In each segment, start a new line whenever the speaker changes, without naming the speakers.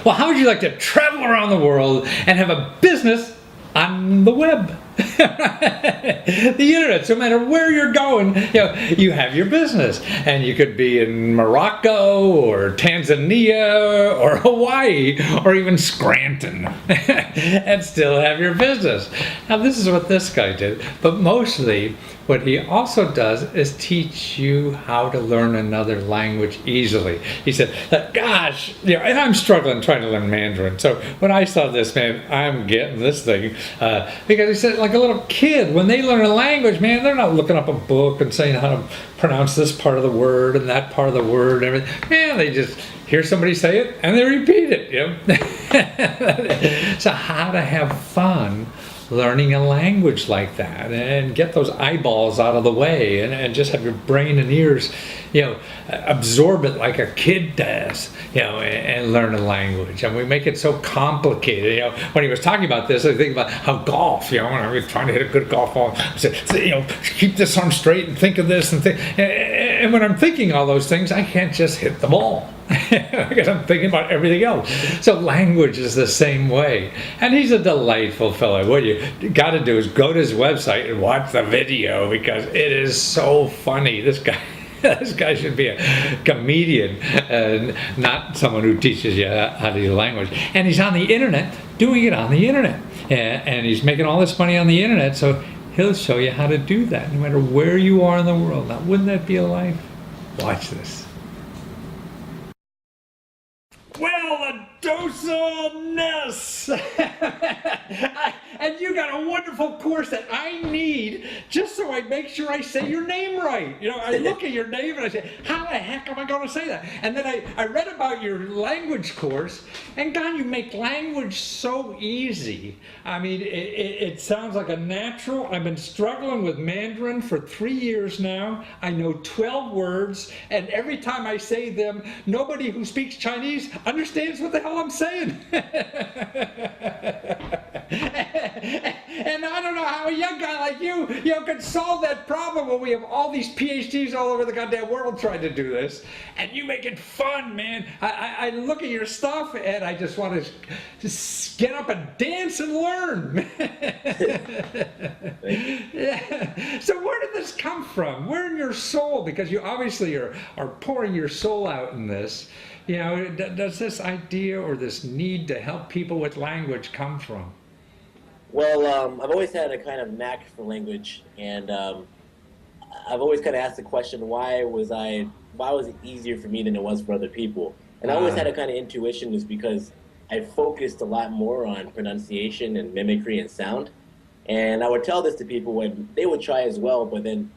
Well, how would you like to travel around the world and have a business on the web? The internet, so no matter where you're going, you have your business, and you could be in Morocco or Tanzania or Hawaii or even Scranton and still have your business. Now, this is what this guy did, but mostly what he also does is teach you how to learn another language easily. He said, gosh, and I'm struggling trying to learn Mandarin. So when I saw this, man, I'm getting this thing. Because he said, like a little kid, when they learn a language, man, they're not looking up a book and saying how to pronounce this part of the word and that part of the word and everything. Man, they just hear somebody say it and they repeat it. So how to have fun learning a language like that and get those eyeballs out of the way and just have your brain and ears, absorb it like a kid does, and learn a language. And we make it so complicated. When he was talking about this, I think about how golf, when I was trying to hit a good golf ball, I said, keep this arm straight and think of this and think. And when I'm thinking all those things, I can't just hit the ball. Because I'm thinking about everything else. So language is the same way. And he's a delightful fellow. What you got to do is go to his website and watch the video because it is so funny. This guy should be a comedian and not someone who teaches you how to do language. And he's on the internet, doing it on the internet. And he's making all this money on the internet, so he'll show you how to do that no matter where you are in the world. Now, wouldn't that be a life? Watch this. Well, a dose of ness. And you got a wonderful course that I need just so I make sure I say your name right. I look at your name and I say, how the heck am I going to say that? And then I read about your language course, and God, you make language so easy. I mean, it sounds like a natural. I've been struggling with Mandarin for 3 years now. I know 12 words, and every time I say them, nobody who speaks Chinese understands what the hell I'm saying. And I don't know how a young guy like you could solve that problem when we have all these PhDs all over the goddamn world trying to do this, and you make it fun, man. I look at your stuff and I just want to just get up and dance and learn. Yeah. So where did this come from? Where in your soul? Because you obviously are pouring your soul out in this. Does this idea or this need to help people with language come from?
Well, I've always had a kind of knack for language, and I've always kind of asked the question, why was it easier for me than it was for other people? And I always had a kind of intuition is because I focused a lot more on pronunciation and mimicry and sound. And I would tell this to people when they would try as well, but then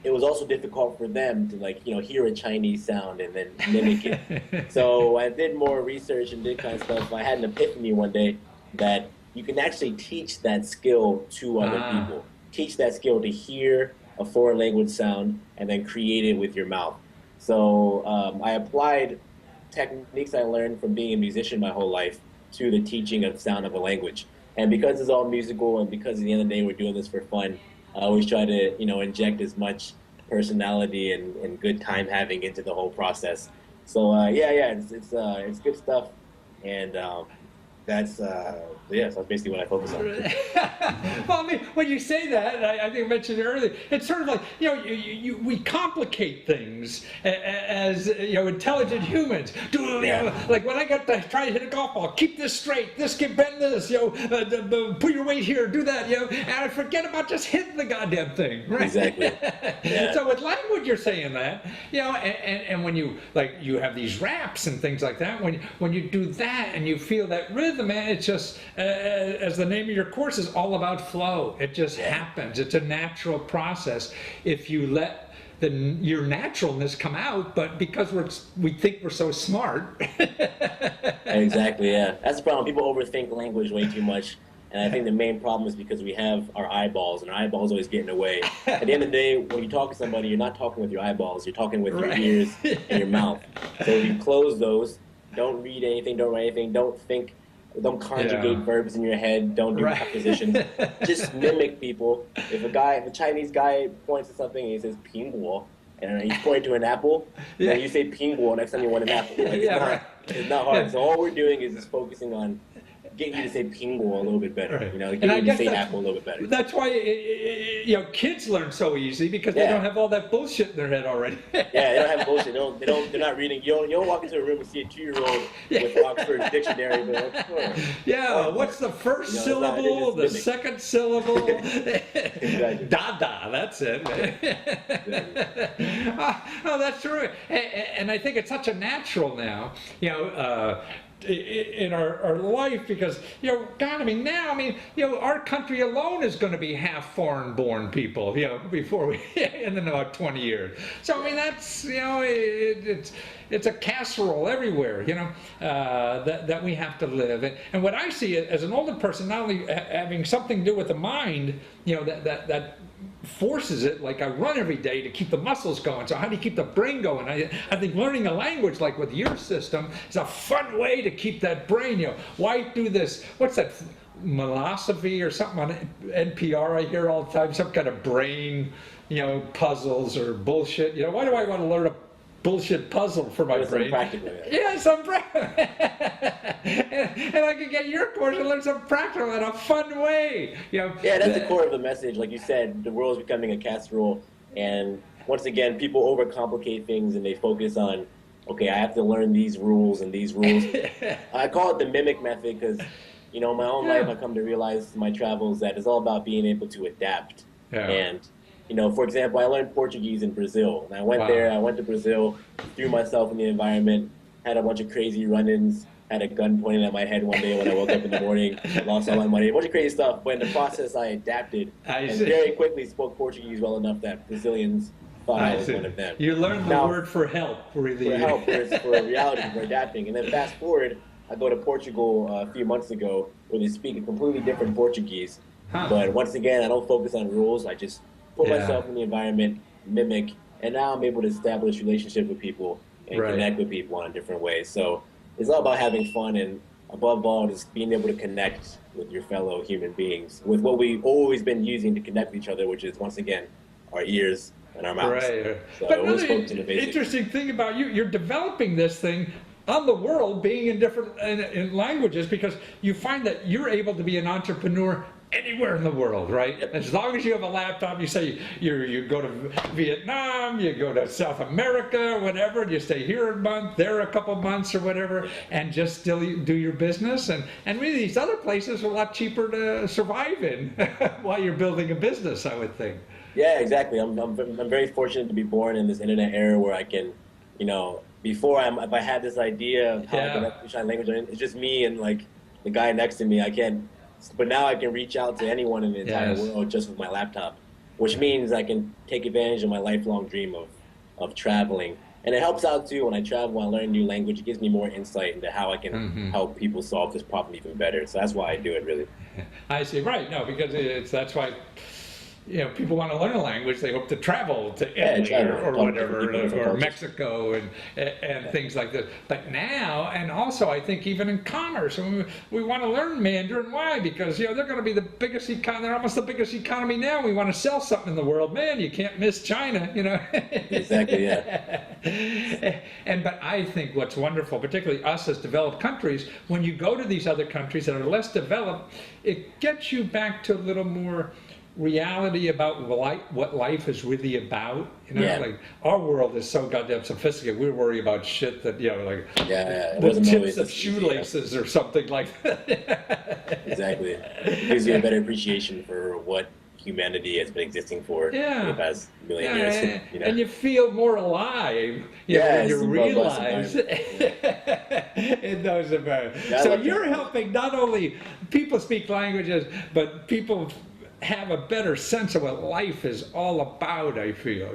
it was also difficult for them to hear a Chinese sound and then mimic it. So I did more research and did kind of stuff. I had an epiphany one day that you can actually teach that skill to other people. Teach that skill to hear a foreign language sound and then create it with your mouth. So I applied techniques I learned from being a musician my whole life to the teaching of sound of a language. And because it's all musical and because at the end of the day we're doing this for fun, I always try to, inject as much personality and good time having into the whole process. So it's good stuff, and that's basically what I focus on.
Well, I mean, when you say that, and I think I mentioned it earlier, it's sort of like we complicate things as intelligent humans. Like when I got to try to hit a golf ball, keep this straight, bend this, put your weight here, do that, and I forget about just hitting the goddamn thing. Right?
Exactly. Yeah.
So with language, you're saying that, and when you have these raps and things like that, when you do that and you feel that rhythm, man, it's just as the name of your course is all about flow. It just happens. It's a natural process if you let your naturalness come out, but because we think we're so smart.
Exactly, yeah. That's the problem. People overthink language way too much. And I think the main problem is because we have our eyeballs, and our eyeballs always get in the way. At the end of the day, when you talk to somebody, you're not talking with your eyeballs, you're talking with your ears and your mouth. So if you close those, don't read anything, don't write anything, don't think, don't conjugate verbs in your head, don't do prepositions. Just mimic people. If a Chinese guy points to something and he says 苹果, and he's pointing to an apple,
Yeah.
and you say pinguo next time you want an apple. Like,
Yeah, right.
it's not hard.
Yeah.
So all we're doing is just focusing on getting you to say pinguo a little bit better.
Right.
You know,
And
getting
I
you to
guess
say
that's-
apple a little bit better.
That's why kids learn so easy because they
Yeah.
don't have all that bullshit in their head already.
Yeah, they don't have bullshit. They're not reading. You don't walk into a room and see a 2-year-old with Oxford Dictionary. But like,
Yeah, what's the first
You know, it's not-
syllable, the
it is mimic.
second syllable?
Exactly.
Dada, that's it. Oh, that's true. And I think it's such a natural now, in our life because, God, I mean, now, our country alone is going to be half foreign born people, before we, in the 20 years. So, I mean, that's, it's a casserole everywhere, that we have to live. And what I see as an older person, not only having something to do with the mind, that forces it, like I run every day to keep the muscles going. So how do you keep the brain going? I think learning a language like with your system is a fun way to keep that brain, why do this, what's that, philosophy or something on NPR I hear all the time, some kind of brain, puzzles or bullshit. Why do I want to learn a bullshit puzzle for my brain?
Practical,
yeah, some practical. And I could get your course and learn some practical in a fun way.
Yeah, that's the core of the message. Like you said, the world is becoming a casserole, and once again, people overcomplicate things and they focus on, okay, I have to learn these rules and these rules. I call it the mimic method because, in my own life, I come to realize in my travels that it's all about being able to adapt.
Yeah.
And for example, I learned Portuguese in Brazil, and I went there. I went to Brazil, threw myself in the environment, had a bunch of crazy run-ins, had a gun pointed at my head one day when I woke up in the morning, lost all my money, a bunch of crazy stuff. But in the process, I adapted and very quickly spoke Portuguese well enough that Brazilians thought I was one of them.
You learned the word for help, really.
For help, for reality, for adapting. And then fast forward, I go to Portugal a few months ago, where they speak a completely different Portuguese.
Huh.
But once again, I don't focus on rules. I just put myself in the environment, mimic, and now I'm able to establish relationship with people and connect with people in different ways. So it's all about having fun and, above all, just being able to connect with your fellow human beings with what we've always been using to connect with each other, which is, once again, our ears and our mouths.
Right.
So
But
always
another
focus on the basics.
interesting thing about you're developing this thing on the world, being in different in languages, because you find that you're able to be an entrepreneur anywhere in the world, right?
Yep.
As long as you have a laptop, you say you go to Vietnam, you go to South America, whatever, and you stay here a month, there a couple months or whatever, and just still do your business. And really these other places are a lot cheaper to survive in while you're building a business, I would think.
Yeah, exactly. I'm very fortunate to be born in this internet era where I can, before if I had this idea of how I can teach my language, it's just me and like the guy next to me. I can't. But now I can reach out to anyone in the entire world just with my laptop, which means I can take advantage of my lifelong dream of traveling. And it helps out too when I travel and learn a new language. It gives me more insight into how I can help people solve this problem even better. So that's why I do it, really.
I see. Right. No, because that's why. People want to learn a language. They hope to travel to Italy or whatever, or Mexico and things like that. But now, and also I think even in commerce, we want to learn Mandarin. Why? Because they're going to be the biggest economy. They're almost the biggest economy now. We want to sell something in the world. Man, you can't miss China.
Exactly. Yeah.
But I think what's wonderful, particularly us as developed countries, when you go to these other countries that are less developed, it gets you back to a little more reality about what life is really about. Like our world is so goddamn sophisticated. We worry about shit that the tips of shoelaces or something like that.
Exactly. It gives you a better appreciation for what humanity has been existing for the past million years.
And you feel more alive when you realize in those environments. So you're helping not only people speak languages, but people have a better sense of what life is all about, I feel.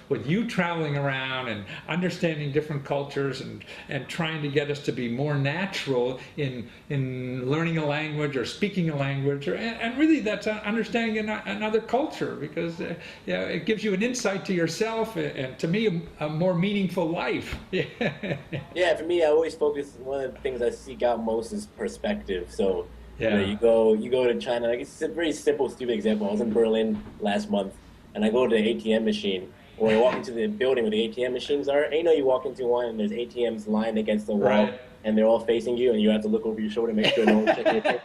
With you traveling around and understanding different cultures and trying to get us to be more natural in learning a language or speaking a language, and really that's understanding another culture, because it gives you an insight to yourself and, to me, a more meaningful life.
Yeah, for me, I always focus, one of the things I seek out most is perspective. So you go to China. It's a very simple, stupid example. I was in Berlin last month, and I go to the ATM machine, or you walk into the building where the ATM machines are, and you know you walk into one and there's ATMs lined against the wall,
Right.
and they're all facing you, and you have to look over your shoulder to make sure no one's checking your thing.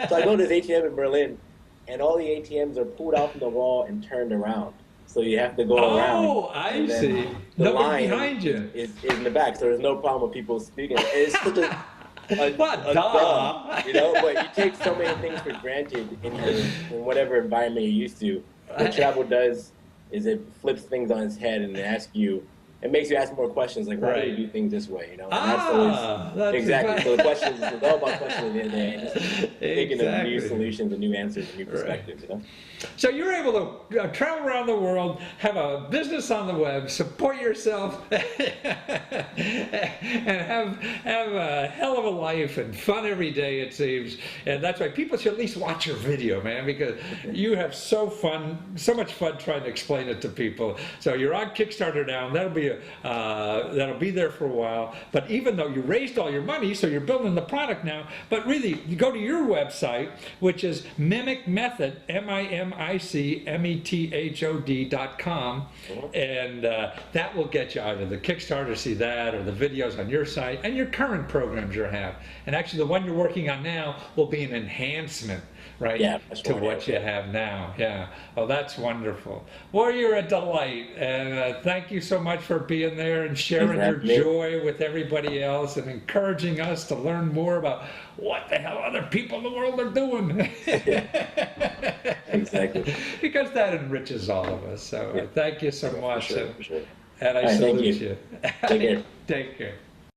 So I go to this ATM in Berlin, and all the ATMs are pulled out from the wall and turned around. So you have to go around.
Oh, I
and then
see.
The
Nobody
line
behind you.
is in the back, so there's no problem with people speaking. It's such a
What? Duh.
you know, but you take so many things for granted in whatever environment you're used to. What travel does is it flips things on its head and it makes you ask more questions, like why do you do things this way, you know? And
That's
exactly. So the questions, it's all about questions at the end of the day, and just thinking of new solutions and new answers and new perspectives, you know?
So you're able to travel around the world, have a business on the web, support yourself, and have a hell of a life and fun every day, it seems. And that's why people should at least watch your video, man, because you have so much fun trying to explain it to people. So you're on Kickstarter now, and that'll be there for a while. But even though you raised all your money, so you're building the product now, but really you go to your website, which is Mimic Method, MIMICMETHOD.com, and that will get you either the Kickstarter, see that, or the videos on your site, and your current programs you have. And actually the one you're working on now will be an enhancement, right, to what you have now. Yeah. Oh, that's wonderful. Well, you're a delight, and thank you so much for being there and sharing your joy with everybody else and encouraging us to learn more about what the hell other people in the world are doing.
Exactly.
Because that enriches all of us. So thank you so much.
For sure.
And I salute you.
Take care.
Take care.